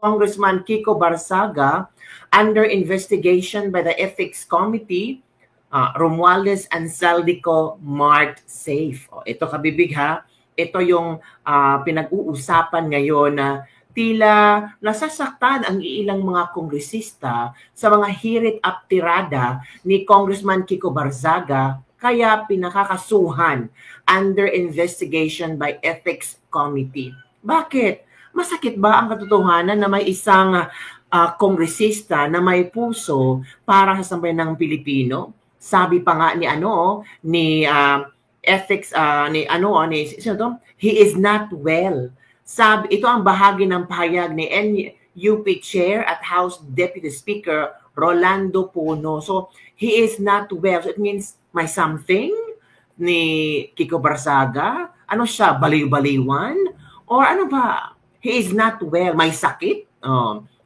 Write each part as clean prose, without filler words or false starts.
Congressman Kiko Barzaga under investigation by the Ethics Committee, Romualdez and Saldico marked safe. Ito kabibig ha, ito yung pinag-uusapan ngayon na tila nasasaktan ang ilang mga kongresista sa mga hirit at tirada ni Congressman Kiko Barzaga kaya pinakakasuhan under investigation by Ethics Committee. Bakit? Masakit ba ang katotohanan na may isang kongresista na may puso para sa sambayan ng Pilipino? Sabi pa nga ni ethics sino to? He is not well. Sabi, ito ang bahagi ng pahayag ni NUP Chair at House Deputy Speaker Rolando Puno. So, he is not well. So, it means may something ni Kiko Barzaga? Ano siya? Baliw-baliwan? Or ano ba? He is not well. May sakit?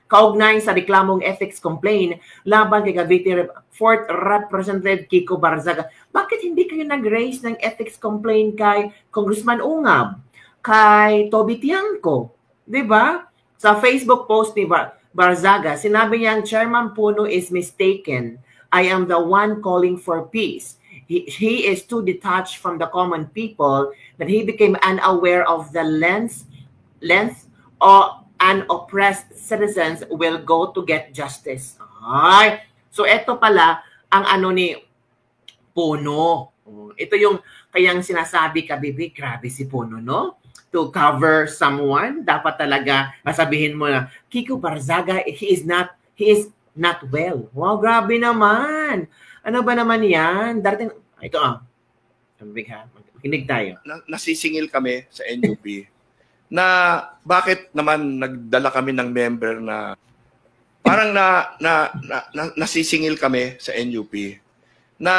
Kaugnay sa reklamong ethics complaint laban kay Cavite 4th Representative Kiko Barzaga. Bakit hindi kayo nag-raise ng ethics complaint kay Congressman Ungab? Kay Toby Tiangco? Diba? Sa Facebook post ni Barzaga, sinabi niya, Chairman Puno is mistaken. I am the one calling for peace. He is too detached from the common people that he became unaware of the length or unoppressed citizens will go to get justice. Ay, so ito pala ang ni Puno. Ito yung kayang sinasabi kabibig, grabe si Puno, no? To cover someone, dapat talaga masabihin mo na Kiko Barzaga, he is not well. Wow, grabe naman. Ano ba naman yan? Darating, ito kabibig ha, makinig tayo. Nasisingil kami sa NUP na bakit naman nagdala kami ng member na parang nasisingil kami sa NUP na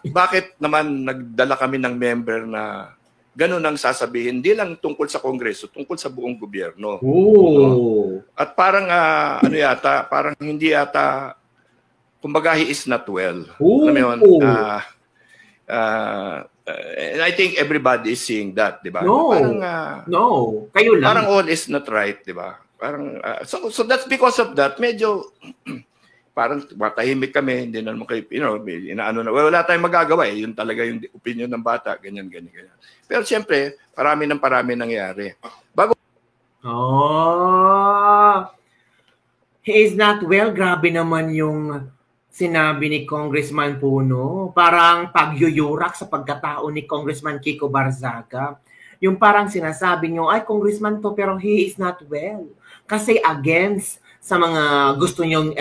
bakit naman nagdala kami ng member na ganun ang sasabihin, hindi lang tungkol sa Kongreso, tungkol sa buong gobyerno. At parang parang hindi yata, kumbaga he is not well. Alam mo yun? And I think everybody is seeing that, di ba? No, parang, no, kayo lang. Parang all is not right, di ba? Parang, so that's because of that, medyo, parang matahimik kami, hindi na naman kayo, wala tayong magagawa eh. Yun talaga yung opinion ng bata, ganyan. Pero siyempre, parami nangyari. He is not well, grabe naman yung sinabi ni Congressman Puno, parang pagyuyurak sa pagkatao ni Congressman Kiko Barzaga. Yung parang sinasabi niyo, ay Congressman to pero he is not well. Kasi against sa mga gusto niyong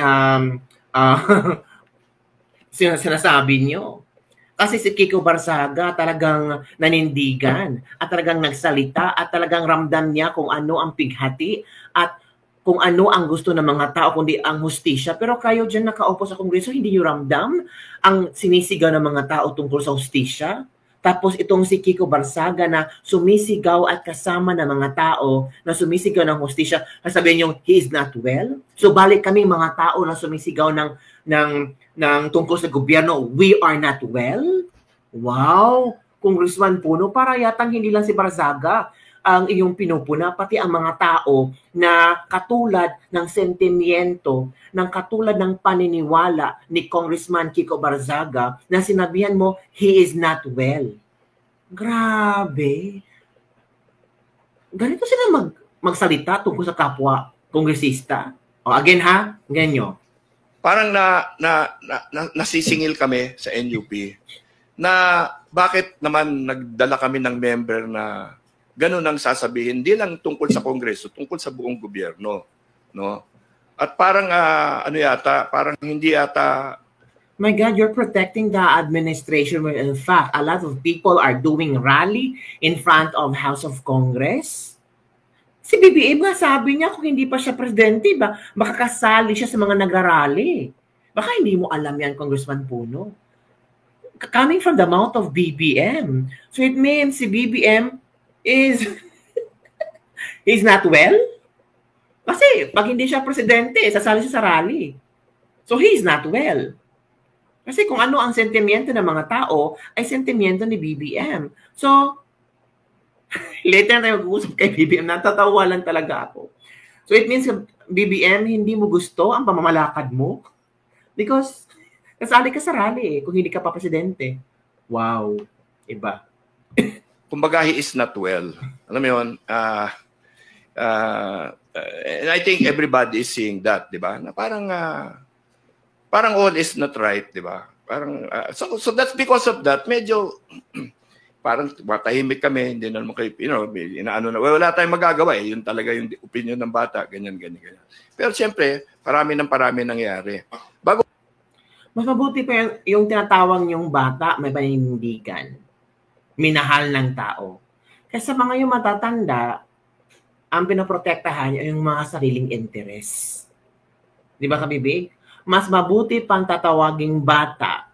sinasabi niyo. Kasi si Kiko Barzaga talagang nanindigan at talagang nagsalita at talagang ramdam niya kung ano ang pighati at kung ano ang gusto ng mga tao, kundi ang hustisya. Pero kayo dyan nakaupo sa Kongreso, hindi nyo ramdam ang sinisigaw ng mga tao tungkol sa hustisya? Tapos itong si Kiko Barzaga na sumisigaw at kasama ng mga tao na sumisigaw ng hustisya, sasabihin nyo, he is not well? So balik kami mga tao na sumisigaw ng tungkol sa gobyerno, we are not well? Wow! Congressman Puno, para yatang hindi lang si Barzaga ang iyong pinupuna, pati ang mga tao na katulad ng sentimiento, ng katulad ng paniniwala ni Congressman Kiko Barzaga na sinabihan mo, he is not well. Grabe. Ganito sila magsalita tungkol sa kapwa kongresista. Again ha, ganyo. Parang nasisingil kami sa NUP na bakit naman nagdala kami ng member na ganun ang sasabihin, hindi lang tungkol sa Kongreso, tungkol sa buong gobyerno, no? At parang parang hindi yata. My God, you're protecting the administration. In fact, a lot of people are doing rally in front of House of Congress. Si BBM nga sabi niya kung hindi pa siya presidente, makakasali siya sa mga nagrarally. Baka hindi mo alam yan, Congressman Puno. Coming from the mouth of BBM. So it means si BBM he's not well? Kasi pag hindi siya presidente, sasali siya sa rally. So he's not well. Kasi kung ano ang sentimiento ng mga tao, ay sentimiento ni BBM. So, later na tayo mag-uusap kay BBM, natatawa lang talaga ako. So it means, BBM, hindi mo gusto ang pamamalakad mo? Because kasali ka sa rally kung hindi ka pa presidente. Wow. Iba. Kumbaga, he is not well. Alam mo yun, and I think everybody is seeing that, di ba? Na parang all is not right, di ba? Parang, so that's because of that, medyo, parang matahimik kami, hindi na naman kayo, inaano na, wala tayong magagawa eh. Yun talaga yung opinion ng bata, ganyan. Pero siyempre, parami nangyayari. Mas mabuti pa yung tinatawag yung bata, may paninindigan. Minahal ng tao. Kasi sa mga yung matatanda, ang pinoprotektahan niya yung mga sariling interes. Di ba, kabibig? Mas mabuti pang tatawaging bata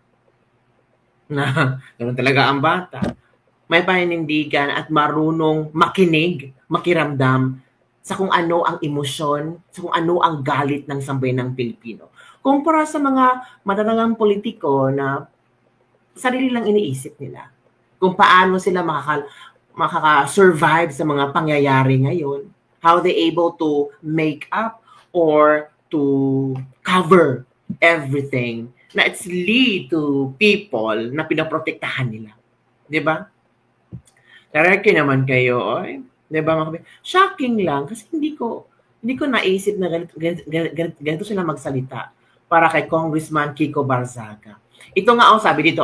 na ganoon talaga ang bata. May paninindigan at marunong makinig, makiramdam sa kung ano ang emosyon, sa kung ano ang galit ng sambayanang Pilipino. Kumpara sa mga matatandang politiko na sarili lang iniisip nila. Kung paano sila makaka-survive sa mga pangyayari ngayon. How they able to make up or to cover everything na it's lead to people na pinaprotektahan nila. Diba? Taraki naman kayo, oy. Diba, shocking lang kasi hindi ko naisip na ganito sila magsalita para kay Congressman Kiko Barzaga. Ito nga ang sabi dito,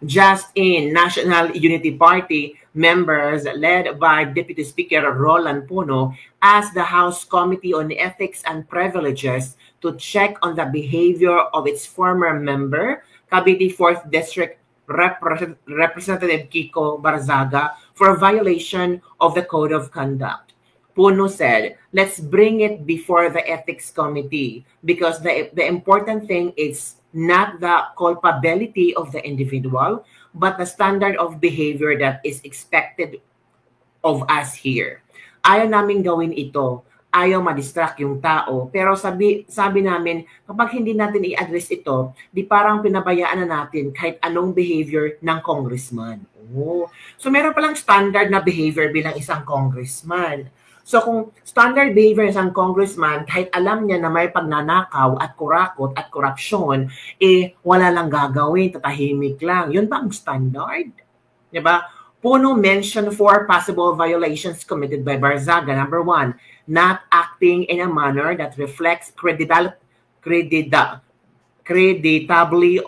just in National Unity Party members led by Deputy Speaker Roland Puno asked the House Committee on Ethics and Privileges to check on the behavior of its former member, Cavite 4th District Representative Kiko Barzaga, for violation of the Code of Conduct. Puno said, let's bring it before the Ethics Committee because the important thing is not the culpability of the individual, but the standard of behavior that is expected of us here. Ayaw namin gawin ito. Ayaw ma-distract yung tao. Pero sabi namin, kapag hindi natin i-address ito, di parang pinabayaan na natin kahit anong behavior ng congressman. Oh. So meron palang standard na behavior bilang isang congressman. So kung standard behavior ng isang congressman, kahit alam niya na may pagnanakaw at kurakot at korupsyon, wala lang gagawin, tatahimik lang. Yun ba ang standard? Diba? Puno mentioned 4 possible violations committed by Barzaga. Number 1, not acting in a manner that reflects creditably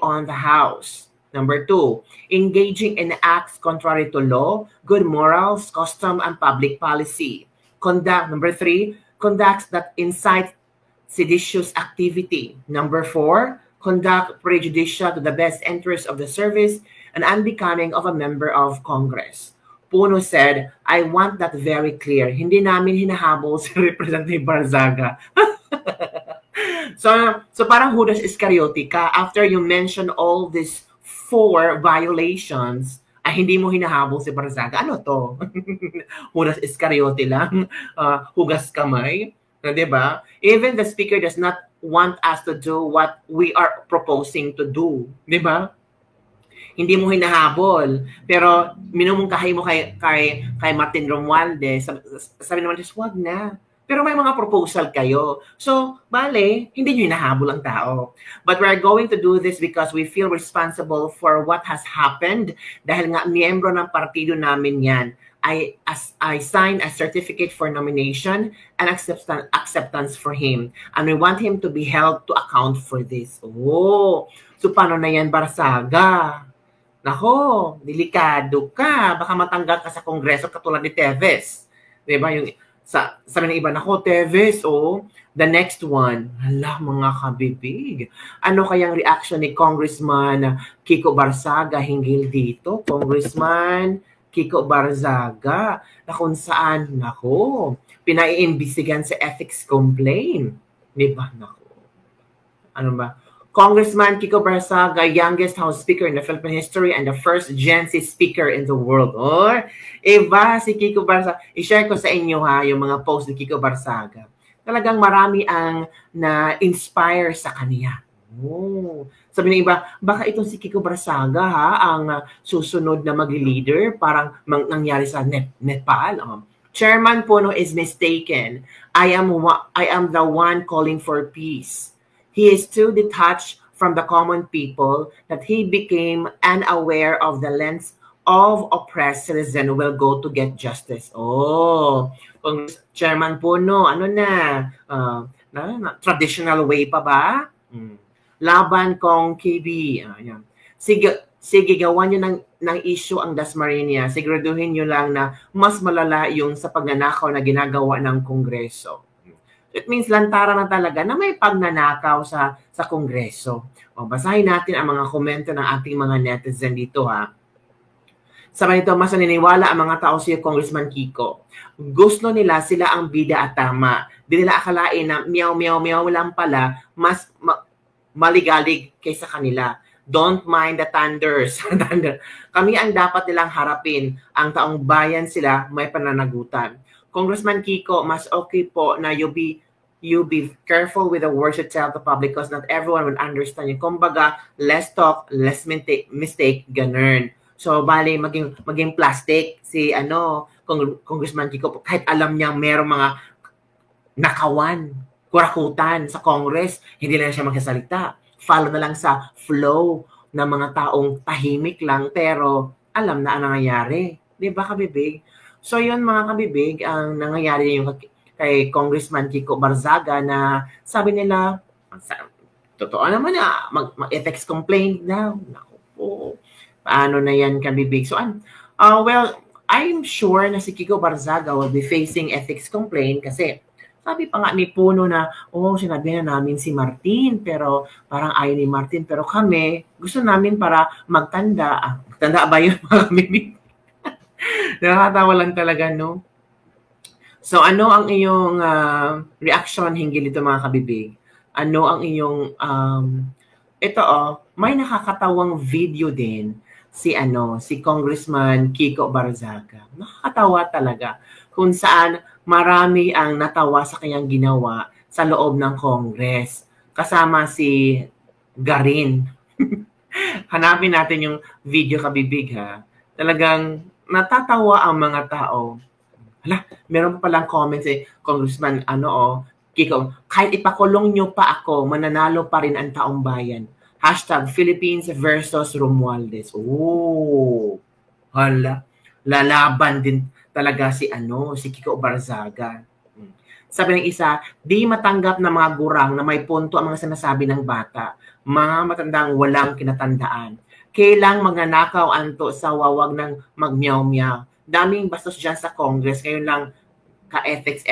on the House. Number 2, engaging in acts contrary to law, good morals, custom, and public policy. Number 3, conducts that incite seditious activity. Number 4, conduct prejudicial to the best interest of the service and unbecoming of a member of Congress. Puno said, I want that very clear. Hindi namin hinahabol si Representative Barzaga. So parang Judas Iscariote ka, after you mention all these 4 violations, hindi mo hinahabol si Barzaga. Ano to? Judas Iscariote lang? Hugas kamay? Diba? Even the speaker does not want us to do what we are proposing to do. Diba? Hindi mo hinahabol. Pero minumungkahi mo kay Martin Romualdez. Sabi naman, just wag na. Pero may mga proposal kayo. So, bale, hindi nyo hinahabol ang tao. But we're going to do this because we feel responsible for what has happened. Dahil nga, miyembro ng partido namin yan. I signed a certificate for nomination and acceptance for him. And we want him to be held to account for this. Oh, so paano na yan, Barzaga? Nako, delikado ka. Baka matanggal ka sa Kongreso katulad ni Teves. Diba? Sabi ng iba, nako, Teves, the next one. Hala, mga kabibig. Ano kayang reaction ni Congressman Kiko Barzaga hinggil dito? Congressman Kiko Barzaga, na kung saan, nako, pinaiimbestigan sa ethics complaint. Diba, nako? Ano ba? Congressman Kiko Barzaga, youngest House Speaker in the Philippine history and the first Gen Z speaker in the world. Iba si Kiko Barzaga. I-share ko sa inyo yung mga post ni Kiko Barzaga. Talagang marami ang na-inspire sa kanya. Sabi ng iba, baka itong si Kiko Barzaga ang susunod na mag-leader, parang nangyari sa Nepal. Chairman Puno is mistaken. I am the one calling for peace. He is too detached from the common people that he became unaware of the lengths of oppressed citizen will go to get justice. Oh, Chairman Puno, ano na? Traditional way pa ba? Laban kong KB. Ayan. Sige, gawan nyo ng issue ang Dasmariñas. Siguraduhin nyo lang na mas malala yung sa pagnanakaw na ginagawa ng Kongreso. It means lantaran na talaga na may pagnanakaw sa Kongreso. O, basahin natin ang mga komento ng ating mga netizen dito, ha. Sabay nito, mas naniniwala ang mga tao si Congressman Kiko. Gusto nila sila ang bida at tama. Di nila akalain na meow lang pala, mas maligalig kaysa kanila. Don't mind the thunders. Kami ang dapat nilang harapin. Ang taong bayan sila may pananagutan. Congressman Kiko, mas okay po na you be careful with the words you tell the public because not everyone will understand you. Kumbaga, less talk, less mistake, ganun. So, bali, maging plastic si Congressman Kiko. Kahit alam niya merong mga nakawan, kurakutan sa Congress, hindi na siya magsasalita. Follow na lang sa flow ng mga taong tahimik lang pero alam na ang nangyayari. Di ba, kabibig? So yun mga kabibig, ang nangyayari yung kay Congressman Kiko Barzaga na sabi nila, totoo naman na, mag-ethics complaint daw. Naku po, paano na yan kabibig? So, well, I'm sure na si Kiko Barzaga will be facing ethics complaint kasi sabi pa nga ni Puno na, sinabi na namin si Martin, pero parang ayaw ni Martin. Pero kami, gusto namin para magtanda. Magtanda ba yun mga kabibig? Nakakatawa lang talaga, no? So, ano ang iyong reaction hinggil dito mga kabibig? Ano ang iyong, may nakakatawang video din si Congressman Kiko Barzaga. Nakakatawa talaga kung saan marami ang natawa sa kanyang ginawa sa loob ng Congress. Kasama si Garin. Hanapin natin yung video kabibig, ha. Talagang natatawa ang mga tao. Hala, meron pa palang comments Congressman, Kiko, kahit ipakulong nyo pa ako, mananalo pa rin ang taong bayan. #Philippines versus Romualdez. Oh, hala, lalaban din talaga si Kiko Barzaga. Sabi ng isa, di matanggap na mga gurang na may punto ang mga sinasabi ng bata. Mga matandang walang kinatandaan. Kailang magnanakaw anto sa wawag ng magmeow-meow. Daming bastos dyan sa Congress, ngayon lang ka-ethics.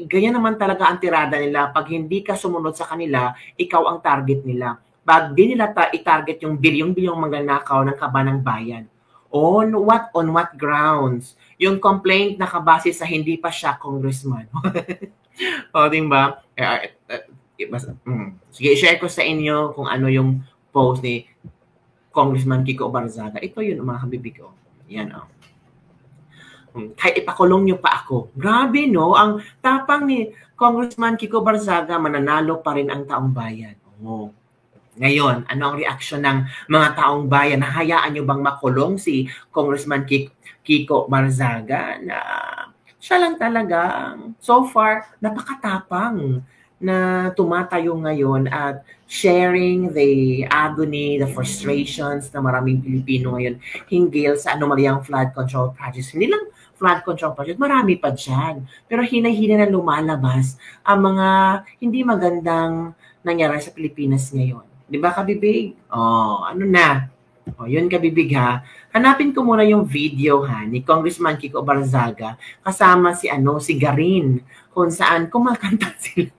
Ganyan naman talaga ang tirada nila. Pag hindi ka sumunod sa kanila, ikaw ang target nila. Pag di nila i-target yung bilyong-bilyong magnanakaw ng kabanang bayan. On what grounds? Yung complaint nakabase sa hindi pa siya congressman. O, diba? Sige, share ko sa inyo kung ano yung post ni Congressman Kiko Barzaga. Ito yun, mga kabibig ko. Yan, kahit ipakulong nyo pa ako. Grabe, no? Ang tapang ni Congressman Kiko Barzaga, mananalo pa rin ang taong bayan. Ngayon, ano ang reaksyon ng mga taong bayan? Hayaan nyo bang makulong si Congressman Kiko Barzaga na siya lang talaga, so far, napakatapang na tumatayo ngayon at sharing the agony, the frustrations na maraming Pilipino ngayon hinggil sa anomalyang flood control projects. Hindi lang flood control project, marami pa dyan. Pero hinay-hina na lumalabas ang mga hindi magandang nangyari sa Pilipinas ngayon. Di ba, kabibig? Yun kabibig, ha. Hanapin ko muna yung video, ha, ni Congressman Kiko Barzaga kasama si Garin, kung saan kumakanta sila.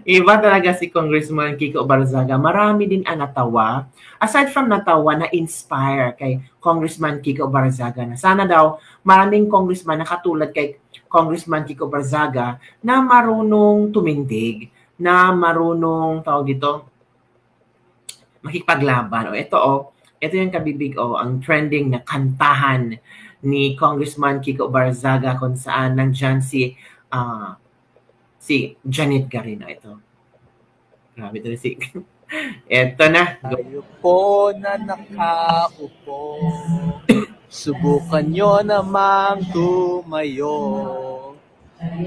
Iba talaga si Congressman Kiko Barzaga. Marami din ang natawa. Aside from natawa, na-inspire kay Congressman Kiko Barzaga na sana daw maraming congressman na katulad kay Congressman Kiko Barzaga na marunong tumindig, na marunong, makipaglaban. Ito yung kabibig, ang trending na kantahan ni Congressman Kiko Barzaga kung saan nandyan si Janet Garino. Ito. Grabe ito si... Ito na. Tayo po na nakaupo Subukan nyo namang tumayo.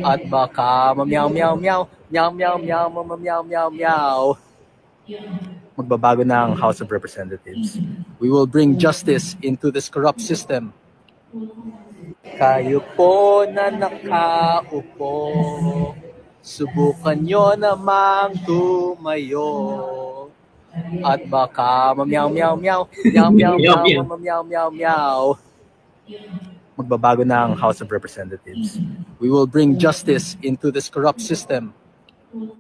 At baka mamyaw meow meow meow meow meow meow meow meow. Magbabago na ang House of Representatives. We will bring justice into this corrupt system. Kayo po na nakaupo, subukan nyo namang tumayo. At baka mamyaw meow meow meow meow meow meow meow meow. Magbabago na ang House of Representatives. We will bring justice into this corrupt system.